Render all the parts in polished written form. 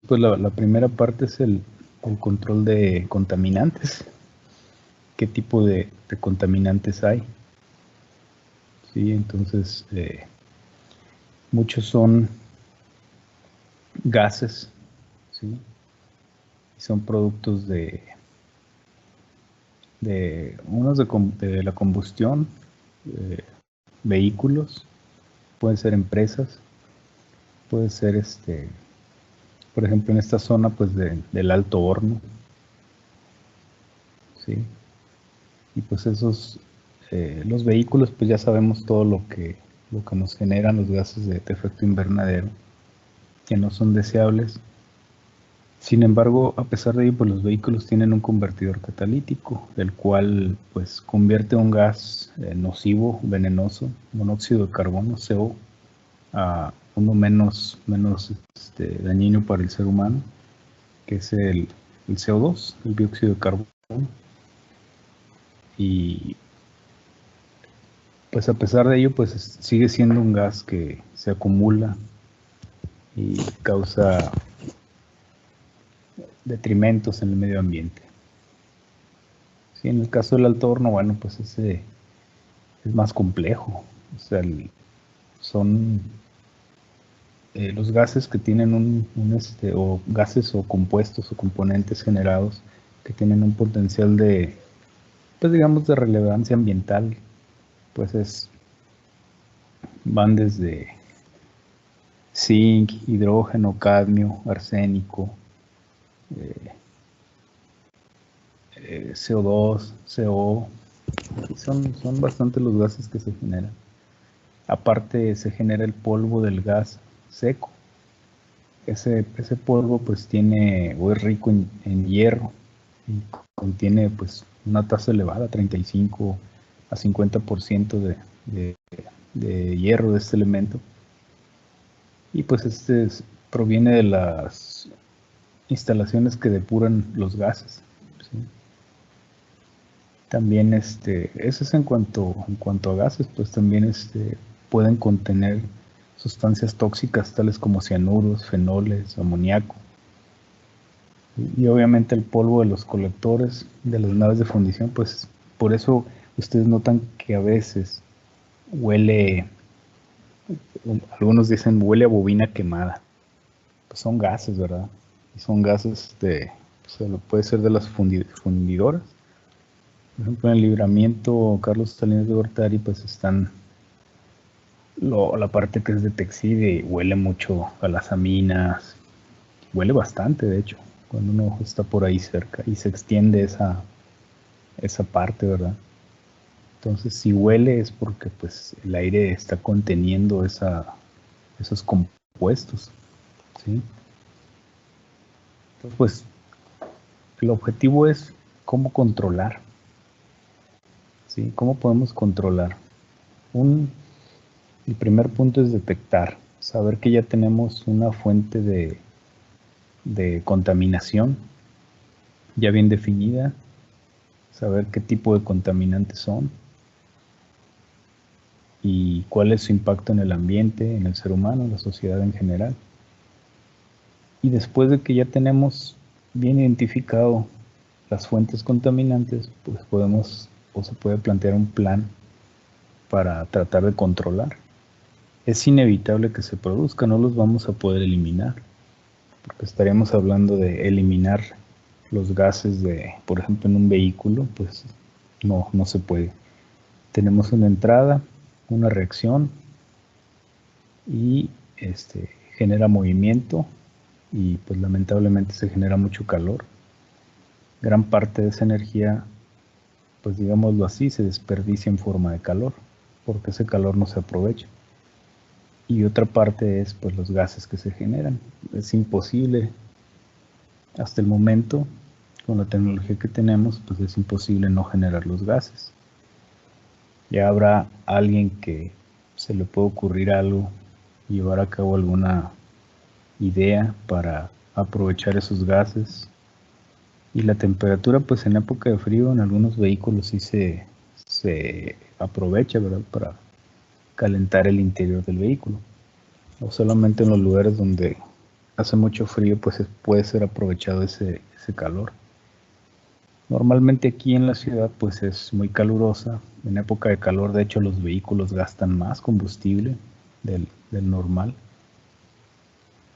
pues la primera parte es el control de contaminantes. ¿Qué tipo de contaminantes hay? Sí, entonces muchos son gases, ¿sí? Y son productos unos de la combustión, vehículos, pueden ser empresas, puede ser por ejemplo en esta zona pues del Alto Horno, ¿sí? Y pues los vehículos pues ya sabemos todo lo que nos generan los gases de efecto invernadero, que no son deseables. Sin embargo, a pesar de ello, pues los vehículos tienen un convertidor catalítico, el cual pues convierte un gas nocivo, venenoso, monóxido de carbono, CO, a uno menos dañino para el ser humano, que es el CO2, el dióxido de carbono. Y pues a pesar de ello, pues sigue siendo un gas que se acumula y causa detrimentos en el medio ambiente. Sí, en el caso del Alto Horno, bueno, pues ese es más complejo. O sea, son los gases que tienen o gases o compuestos o componentes generados que tienen un potencial pues digamos, de relevancia ambiental, pues van desde zinc, hidrógeno, cadmio, arsénico, CO2, CO. Son bastante los gases que se generan. Aparte se genera el polvo del gas seco. Ese polvo pues tiene o es rico en hierro y contiene pues una tasa elevada, 35 a 50% de hierro de este elemento. Y pues proviene de las instalaciones que depuran los gases, ¿sí? También eso es en cuanto a gases, pues también pueden contener sustancias tóxicas tales como cianuros, fenoles, amoníaco. Y obviamente el polvo de los colectores de las naves de fundición, pues por eso ustedes notan que a veces huele, algunos dicen huele a bobina quemada. Pues son gases, ¿verdad? Y son gases puede ser de las fundidoras. Por ejemplo, en el Libramiento Carlos Salinas de Gortari, pues están la parte que es de Texide y huele mucho a las aminas, huele bastante, de hecho, cuando uno está por ahí cerca y se extiende esa parte, ¿verdad? Entonces, si huele es porque pues el aire está conteniendo esos compuestos, ¿sí? Entonces, pues el objetivo es cómo controlar, ¿sí? ¿Cómo podemos controlar? El primer punto es detectar, saber que ya tenemos una fuente de contaminación ya bien definida, saber qué tipo de contaminantes son y cuál es su impacto en el ambiente, en el ser humano, en la sociedad en general. Y después de que ya tenemos bien identificado las fuentes contaminantes, pues podemos o se puede plantear un plan para tratar de controlar. Es inevitable que se produzca, no los vamos a poder eliminar, porque estaríamos hablando de eliminar los gases por ejemplo, en un vehículo, pues no se puede. Tenemos una entrada, una reacción y genera movimiento y pues lamentablemente se genera mucho calor. Gran parte de esa energía, pues digámoslo así, se desperdicia en forma de calor, porque ese calor no se aprovecha. Y otra parte es pues los gases que se generan. Es imposible hasta el momento, con la tecnología que tenemos, pues es imposible no generar los gases. Ya habrá alguien que se le puede ocurrir algo, llevar a cabo alguna idea para aprovechar esos gases. Y la temperatura, pues en época de frío, en algunos vehículos sí se aprovecha, ¿verdad? Para calentar el interior del vehículo. O solamente en los lugares donde hace mucho frío, pues puede ser aprovechado ese calor. Normalmente aquí en la ciudad pues es muy calurosa. En época de calor, de hecho, los vehículos gastan más combustible del normal.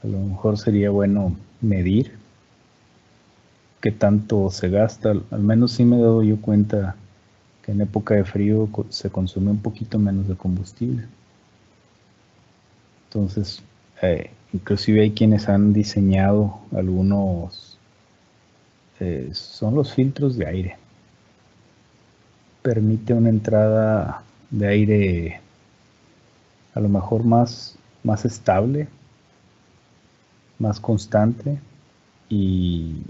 A lo mejor sería bueno medir qué tanto se gasta. Al menos sí me he dado yo cuenta que en época de frío se consume un poquito menos de combustible. Entonces, inclusive hay quienes han diseñado algunos, son los filtros de aire. Permite una entrada de aire a lo mejor más estable, más constante, y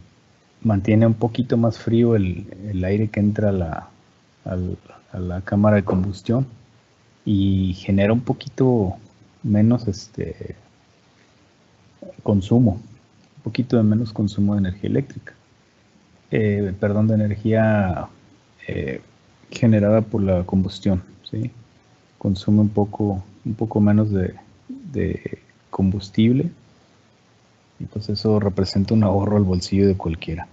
mantiene un poquito más frío el aire que entra a la cámara de combustión y genera un poquito menos consumo, un poquito de menos consumo de energía eléctrica, perdón, de energía eh, generada por la combustión, ¿sí? Consume un poco menos de combustible, y pues eso representa un ahorro al bolsillo de cualquiera.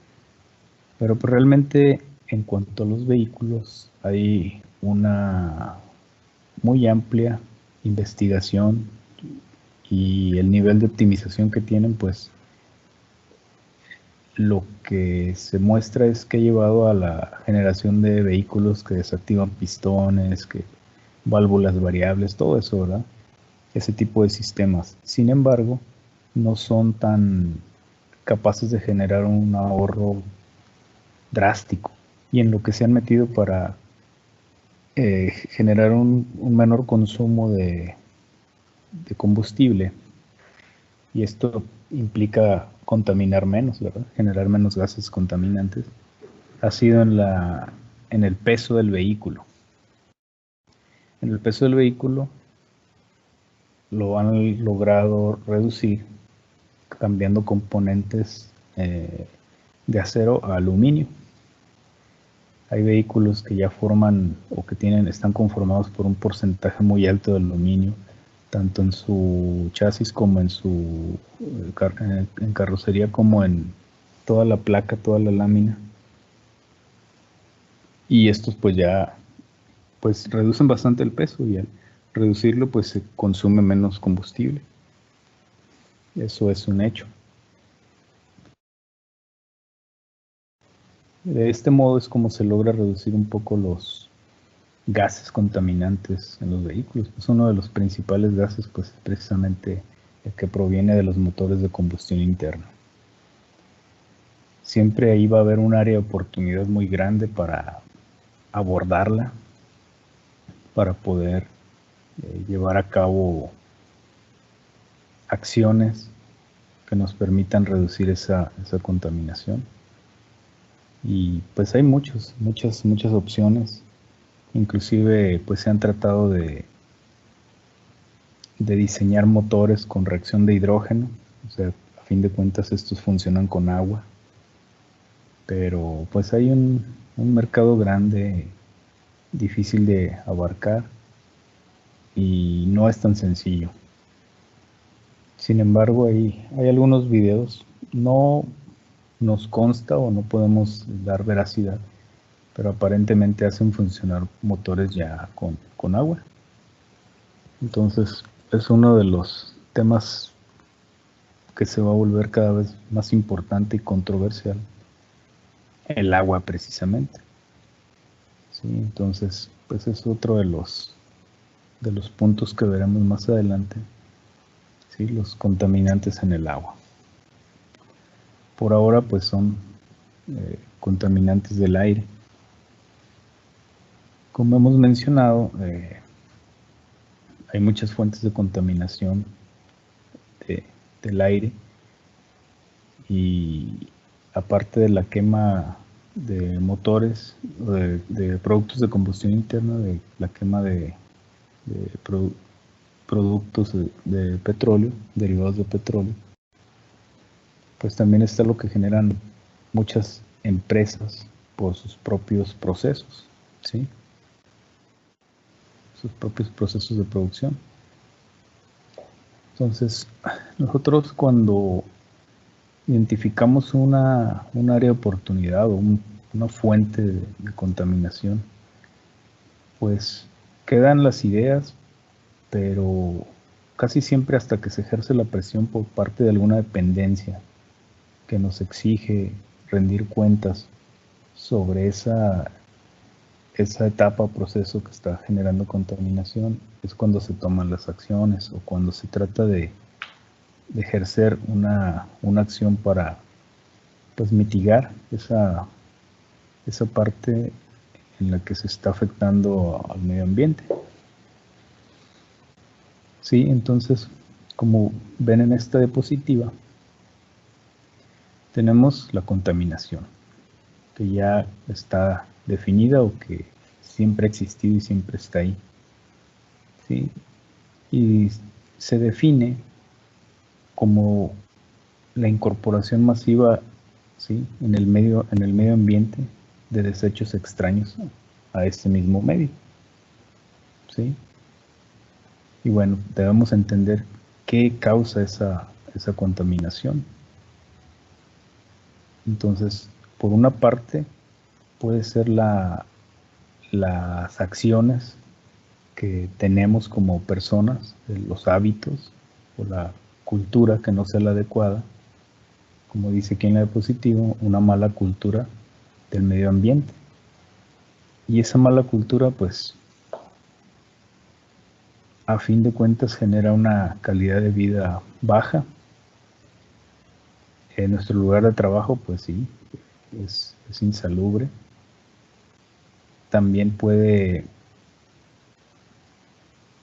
Pero pues realmente en cuanto a los vehículos hay una muy amplia investigación, y el nivel de optimización que tienen, pues lo que se muestra es que ha llevado a la generación de vehículos que desactivan pistones, que válvulas variables, todo eso, ¿verdad? Ese tipo de sistemas. Sin embargo, no son tan capaces de generar un ahorro drástico. Y en lo que se han metido para generar un menor consumo de combustible, y esto implica contaminar menos, ¿verdad? Generar menos gases contaminantes, ha sido en el peso del vehículo. En el peso del vehículo lo han logrado reducir cambiando componentes de acero a aluminio. Hay vehículos que ya forman o que están conformados por un porcentaje muy alto de aluminio, tanto en su chasis como en su en carrocería, como en toda la placa, toda la lámina. Y estos pues ya pues reducen bastante el peso, y al reducirlo pues se consume menos combustible. Eso es un hecho. De este modo es como se logra reducir un poco los gases contaminantes en los vehículos. Pues uno de los principales gases pues es precisamente el que proviene de los motores de combustión interna. Siempre ahí va a haber un área de oportunidad muy grande para abordarla, para poder llevar a cabo acciones que nos permitan reducir esa contaminación. Y pues hay muchas opciones. Inclusive pues se han tratado de diseñar motores con reacción de hidrógeno. O sea, a fin de cuentas estos funcionan con agua. Pero pues hay un mercado grande, difícil de abarcar, y no es tan sencillo. Sin embargo, hay algunos videos, no nos consta o no podemos dar veracidad, pero aparentemente hacen funcionar motores ya con agua. Entonces es uno de los temas que se va a volver cada vez más importante y controversial, el agua precisamente. Sí, entonces pues es otro de los puntos que veremos más adelante, ¿sí? Los contaminantes en el agua. Por ahora pues son contaminantes del aire. Como hemos mencionado, hay muchas fuentes de contaminación del aire, y aparte de la quema de motores, de productos de combustión interna, de la quema de productos de petróleo, derivados de petróleo, pues también está lo que generan muchas empresas por sus propios procesos, ¿sí? Sus propios procesos de producción. Entonces, nosotros cuando identificamos un área de oportunidad o una fuente de contaminación, pues quedan las ideas, pero casi siempre hasta que se ejerce la presión por parte de alguna dependencia que nos exige rendir cuentas sobre esa etapa o proceso que está generando contaminación, es cuando se toman las acciones o cuando se trata de ejercer una acción para, pues, mitigar esa parte en la que se está afectando al medio ambiente. Sí, entonces, como ven en esta diapositiva, tenemos la contaminación, que ya está definida o que siempre ha existido y siempre está ahí. ¿Sí? Y se define como la incorporación masiva, ¿sí?, en el medio ambiente de desechos extraños a este mismo medio. ¿Sí? Y bueno, debemos entender qué causa esa contaminación. Entonces, por una parte, puede ser las acciones que tenemos como personas, los hábitos o la cultura que no sea la adecuada, como dice aquí en la diapositiva, una mala cultura del medio ambiente. Y esa mala cultura, pues, a fin de cuentas genera una calidad de vida baja. En nuestro lugar de trabajo, pues sí, es insalubre. También puede,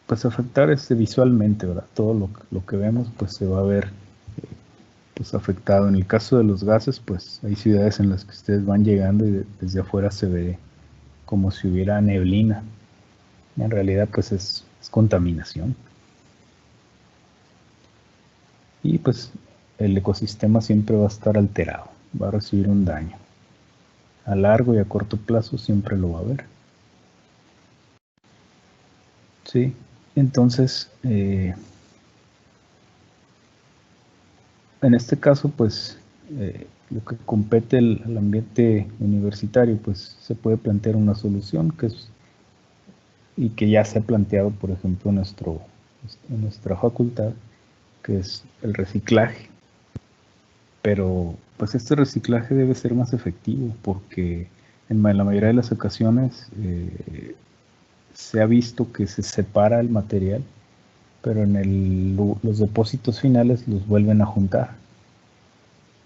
pues, afectar visualmente, ¿verdad? Todo lo que vemos, pues, se va a ver, pues, afectado. En el caso de los gases, pues hay ciudades en las que ustedes van llegando y desde afuera se ve como si hubiera neblina. En realidad, pues es contaminación. Y pues el ecosistema siempre va a estar alterado, va a recibir un daño. A largo y a corto plazo siempre lo va a haber. Sí, entonces, en este caso, pues, lo que compete al ambiente universitario, pues se puede plantear una solución y que ya se ha planteado, por ejemplo, en nuestra facultad, que es el reciclaje. Pero pues este reciclaje debe ser más efectivo porque en la mayoría de las ocasiones se ha visto que se separa el material, pero en los depósitos finales los vuelven a juntar.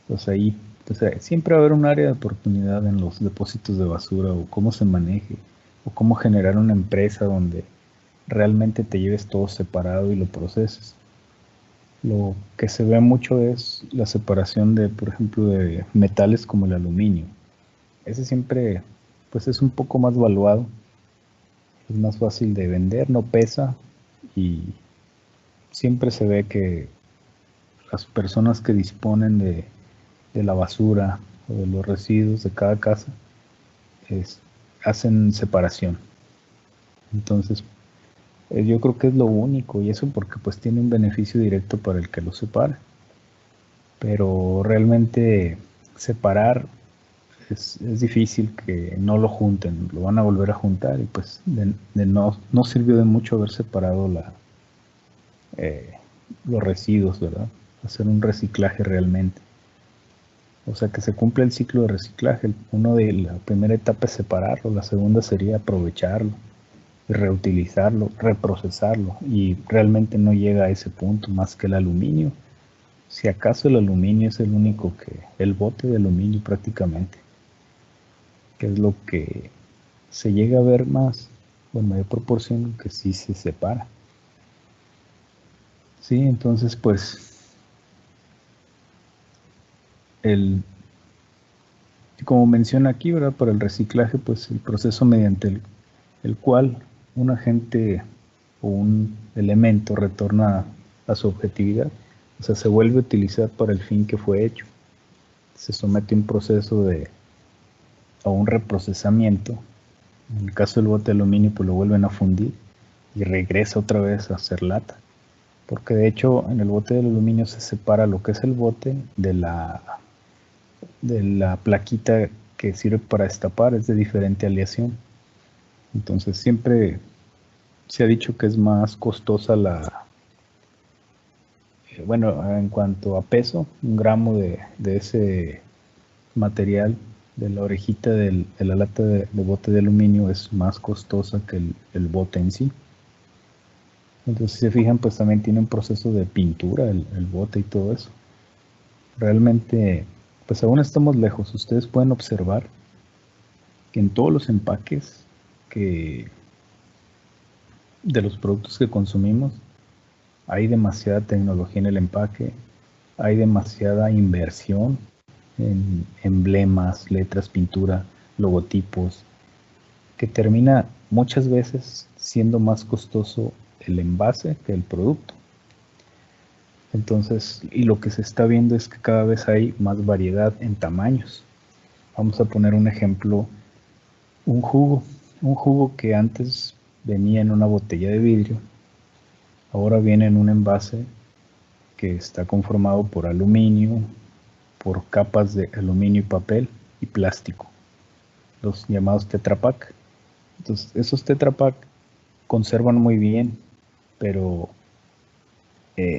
Pues ahí, pues, siempre va a haber un área de oportunidad en los depósitos de basura, o cómo se maneje, o cómo generar una empresa donde realmente te lleves todo separado y lo proceses. Lo que se ve mucho es la separación de, por ejemplo, de metales como el aluminio. Ese siempre, pues, es un poco más valuado, es más fácil de vender, no pesa, y siempre se ve que las personas que disponen de la basura o de los residuos de cada casa hacen separación. Entonces, yo creo que es lo único, y eso porque pues tiene un beneficio directo para el que lo separa. Pero realmente separar es difícil que no lo junten, lo van a volver a juntar, y pues no sirvió de mucho haber separado los residuos, ¿verdad? Hacer un reciclaje realmente. O sea, que se cumple el ciclo de reciclaje. La primera etapa es separarlo, la segunda sería aprovecharlo y reutilizarlo, reprocesarlo, y realmente no llega a ese punto más que el aluminio. Si acaso el aluminio es el único el bote de aluminio prácticamente, que es lo que se llega a ver más, o en mayor proporción, que sí se separa. Sí, entonces pues como menciona aquí, ¿verdad? Para el reciclaje, pues el proceso mediante el cual un agente o un elemento retorna a su objetividad, o sea, se vuelve a utilizar para el fin que fue hecho. Se somete a un proceso a un reprocesamiento. En el caso del bote de aluminio, pues lo vuelven a fundir y regresa otra vez a hacer lata, porque de hecho en el bote del aluminio se separa lo que es el bote de la plaquita que sirve para destapar, es de diferente aleación. Entonces siempre se ha dicho que es más costosa bueno, en cuanto a peso, un gramo de ese material de la orejita de la lata de bote de aluminio es más costosa que el bote en sí. Entonces, si se fijan, pues también tiene un proceso de pintura el bote y todo eso. Realmente, pues aún estamos lejos. Ustedes pueden observar que en todos los empaques que de los productos que consumimos hay demasiada tecnología en el empaque, hay demasiada inversión en emblemas, letras, pintura, logotipos, que termina muchas veces siendo más costoso el envase que el producto. Entonces, y lo que se está viendo es que cada vez hay más variedad en tamaños. Vamos a poner un ejemplo, un jugo que antes venía en una botella de vidrio, ahora viene en un envase que está conformado por aluminio, por capas de aluminio y papel y plástico, los llamados Tetra Pak. Entonces, esos Tetra Pak conservan muy bien, pero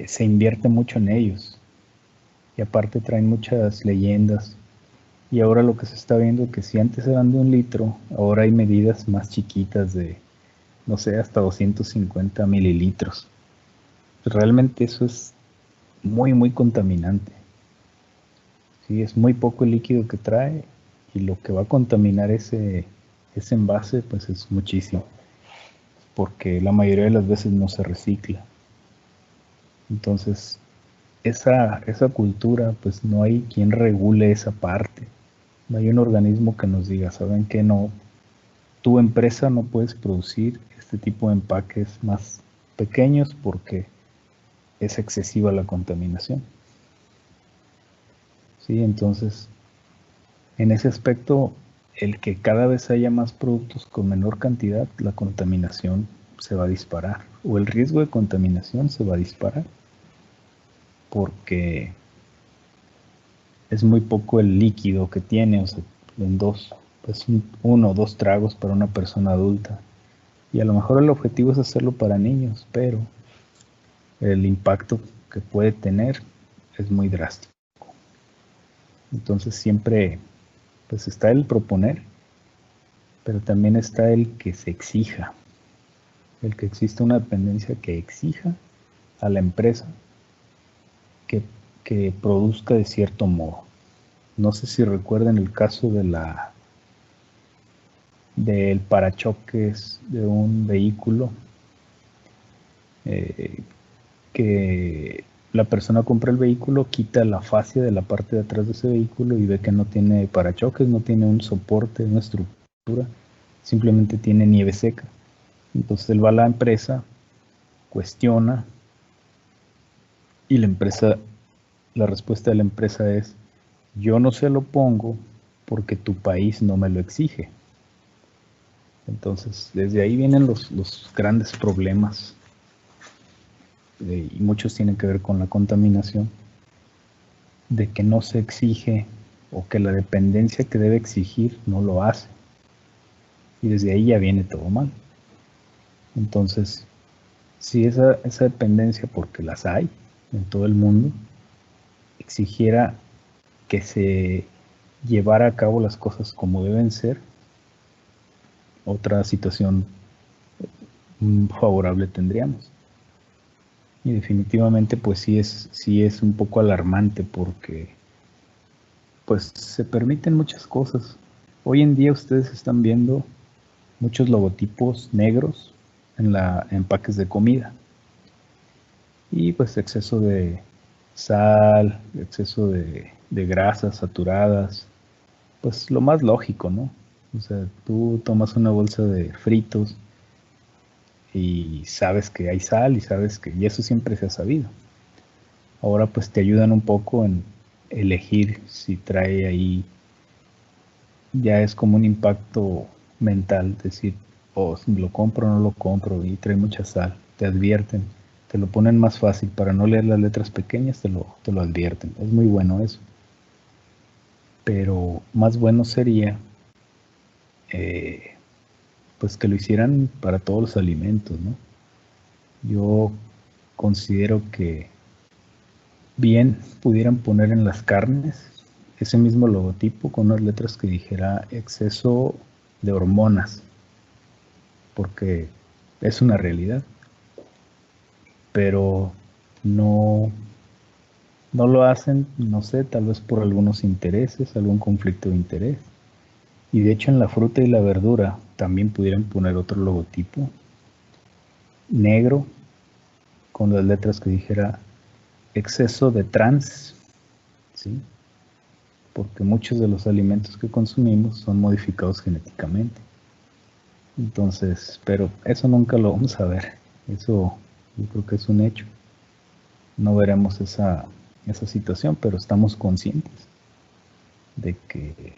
se invierte mucho en ellos. Y aparte traen muchas leyendas. Y ahora lo que se está viendo es que si antes eran de 1 litro, ahora hay medidas más chiquitas de, no sé, hasta 250 mililitros. Realmente eso es muy, muy contaminante. Sí, es muy poco el líquido que trae y lo que va a contaminar ese envase pues es muchísimo, porque la mayoría de las veces no se recicla. Entonces, esa cultura, pues no hay quien regule esa parte. No hay un organismo que nos diga, ¿saben qué? No, tu empresa no puedes producir este tipo de empaques más pequeños porque es excesiva la contaminación. Sí, entonces, en ese aspecto, el que cada vez haya más productos con menor cantidad, la contaminación se va a disparar, o el riesgo de contaminación se va a disparar, porque es muy poco el líquido que tiene, o sea, en pues 1 o 2 tragos para una persona adulta. Y a lo mejor el objetivo es hacerlo para niños, pero el impacto que puede tener es muy drástico. Entonces siempre pues está el proponer, pero también está el que se exija, el que exista una dependencia que exija a la empresa que, que produzca de cierto modo. No sé si recuerdan el caso del parachoques de un vehículo, que la persona compra el vehículo, quita la fascia de la parte de atrás de ese vehículo y ve que no tiene parachoques, no tiene un soporte, una estructura, simplemente tiene nieve seca. Entonces él va a la empresa, cuestiona y la respuesta de la empresa es: yo no se lo pongo porque tu país no me lo exige. Entonces, desde ahí vienen los grandes problemas, y muchos tienen que ver con la contaminación, de que no se exige o que la dependencia que debe exigir no lo hace. Y desde ahí ya viene todo mal. Entonces, si esa dependencia, porque las hay en todo el mundo, exigiera que se llevara a cabo las cosas como deben ser, otra situación favorable tendríamos. Y definitivamente pues sí es un poco alarmante, porque pues se permiten muchas cosas. Hoy en día ustedes están viendo muchos logotipos negros en empaques de comida, y pues exceso de sal, exceso de grasas saturadas, pues lo más lógico, ¿no? O sea, tú tomas una bolsa de fritos y sabes que hay sal y eso siempre se ha sabido. Ahora pues te ayudan un poco en elegir si trae ahí, ya es como un impacto mental, decir, o si lo compro o no lo compro y trae mucha sal, te advierten, te lo ponen más fácil. Para no leer las letras pequeñas te lo advierten. Es muy bueno eso. Pero más bueno sería pues que lo hicieran para todos los alimentos, ¿no? Yo considero que bien pudieran poner en las carnes ese mismo logotipo con unas letras que dijera exceso de hormonas, porque es una realidad, pero no lo hacen, no sé, tal vez por algunos intereses, algún conflicto de interés. Y de hecho en la fruta y la verdura también pudieran poner otro logotipo negro con las letras que dijera exceso de trans, ¿sí? Porque muchos de los alimentos que consumimos son modificados genéticamente. Entonces, pero eso nunca lo vamos a ver. Eso yo creo que es un hecho. No veremos esa situación, pero estamos conscientes de que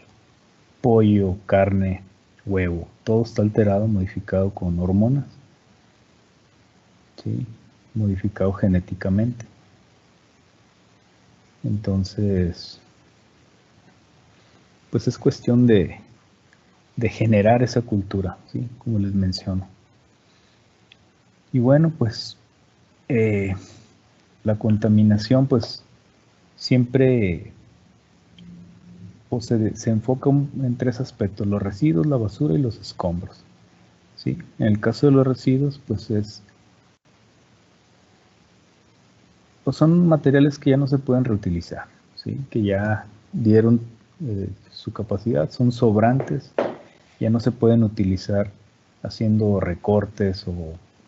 pollo, carne, huevo, todo está alterado, modificado con hormonas, ¿sí? Modificado genéticamente. Entonces, pues es cuestión de generar esa cultura, ¿sí? Como les menciono. Y bueno, pues la contaminación, pues siempre se enfoca en tres aspectos: los residuos, la basura y los escombros, ¿sí? En el caso de los residuos, pues son materiales que ya no se pueden reutilizar, ¿sí? Que ya dieron su capacidad, son sobrantes, ya no se pueden utilizar haciendo recortes o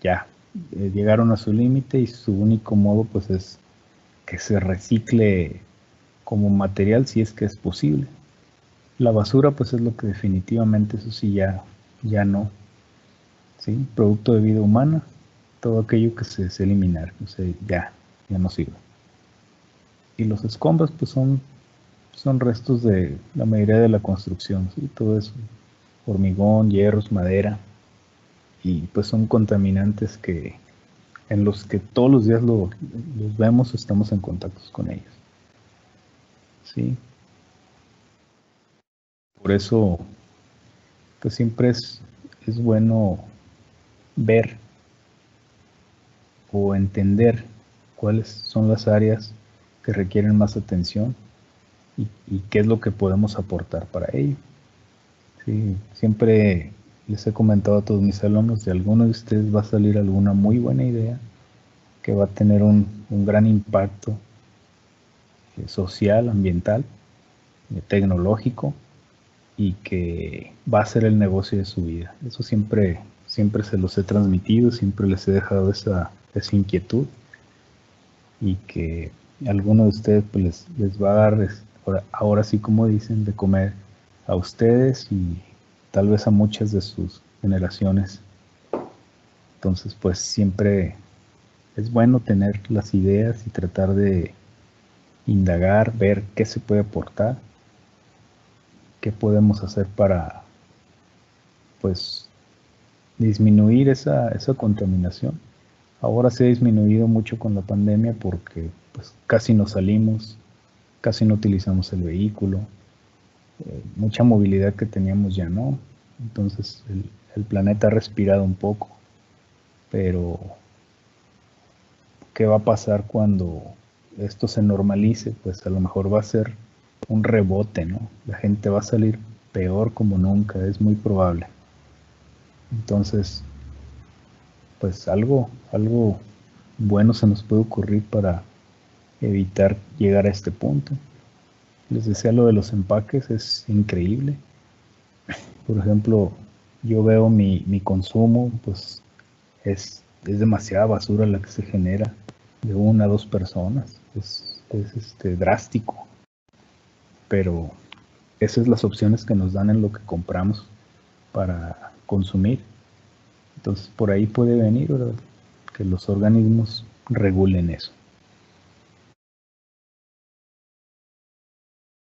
ya llegaron a su límite y su único modo pues es que se recicle como material si es que es posible. La basura pues es lo que definitivamente eso sí ya no, ¿sí? Producto de vida humana, todo aquello que se desea eliminar, o sea, ya no sirve. Y los escombros pues son restos de la mayoría de la construcción, ¿sí? Todo eso, hormigón, hierros, madera, y pues son contaminantes en los que todos los días los vemos o estamos en contacto con ellos, ¿sí? Por eso pues siempre es bueno ver o entender cuáles son las áreas que requieren más atención y qué es lo que podemos aportar para ello. Sí, siempre les he comentado a todos mis alumnos, de alguno de ustedes va a salir alguna muy buena idea que va a tener un gran impacto social, ambiental, tecnológico, y que va a ser el negocio de su vida. Eso siempre se los he transmitido, siempre les he dejado esa inquietud, y que alguno de ustedes pues les va a dar, ahora sí como dicen, de comer a ustedes y tal vez a muchas de sus generaciones. Entonces pues siempre es bueno tener las ideas y tratar de indagar, ver qué se puede aportar, qué podemos hacer para pues disminuir esa contaminación. Ahora se ha disminuido mucho con la pandemia porque pues casi no salimos, casi no utilizamos el vehículo, mucha movilidad que teníamos ya no. Entonces el planeta ha respirado un poco, pero ¿qué va a pasar cuando esto se normalice? Pues a lo mejor va a ser un rebote, ¿no? La gente va a salir peor como nunca, es muy probable. Entonces, pues algo bueno se nos puede ocurrir para evitar llegar a este punto. Les decía lo de los empaques, es increíble. Por ejemplo, yo veo mi consumo, pues es demasiada basura la que se genera de una a dos personas. Es drástico, pero esas son las opciones que nos dan en lo que compramos para consumir. Entonces por ahí puede venir, ¿verdad?, que los organismos regulen eso.